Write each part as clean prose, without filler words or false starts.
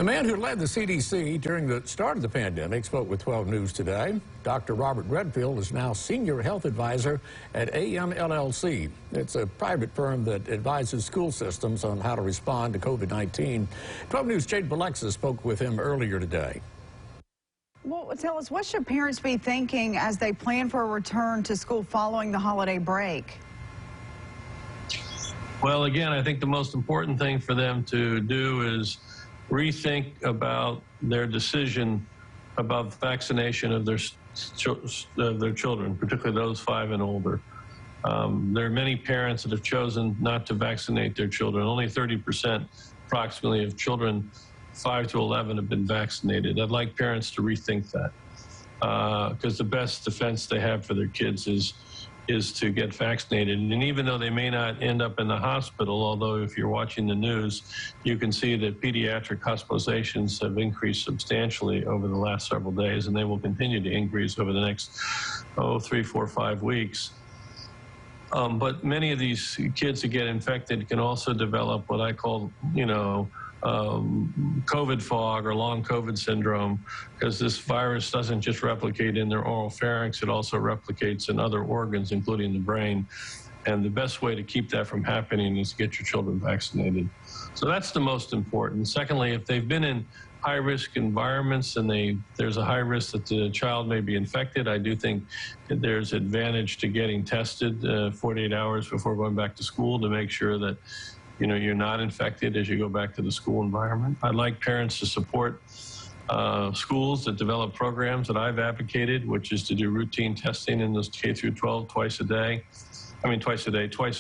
The man who led the CDC during the start of the pandemic spoke with 12 News today. Dr. Robert Redfield is now Senior Health Advisor at AMLLC. It's a private firm that advises school systems on how to respond to COVID-19. 12 News' Jade Balexa spoke with him earlier today. Well, tell us, what should parents be thinking as they plan for a return to school following the holiday break? Well, again, I think the most important thing for them to do is rethink about their decision about vaccination of their children, particularly those 5 and older. There are many parents that have chosen not to vaccinate their children. Only 30% approximately of children 5 to 11 have been vaccinated. I'd like parents to rethink that because the best defense they have for their kids is to get vaccinated. And even though they may not end up in the hospital, although if you're watching the news, you can see that pediatric hospitalizations have increased substantially over the last several days, and they will continue to increase over the next 3, 4, 5 weeks. But many of these kids that get infected can also develop what I call, COVID fog or long COVID syndrome, because this virus doesn't just replicate in their oral pharynx, it also replicates in other organs, including the brain. And the best way to keep that from happening is to get your children vaccinated. So that's the most important. Secondly, if they've been in high-risk environments and there's a high risk that the child may be infected, I do think that there's advantage to getting tested 48 hours before going back to school to make sure that you're not infected as you go back to the school environment. I'd like parents to support schools that develop programs that I've advocated, which is to do routine testing in those K through 12 twice a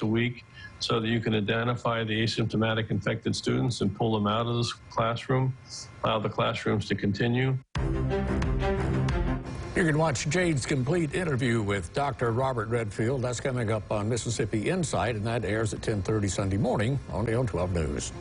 week, so that you can identify the asymptomatic infected students and pull them out of the classroom, allow the classrooms to continue. You can watch Jade's complete interview with Dr. Robert Redfield. That's coming up on Mississippi Insight, and that airs at 10:30 Sunday morning, only on 12 News.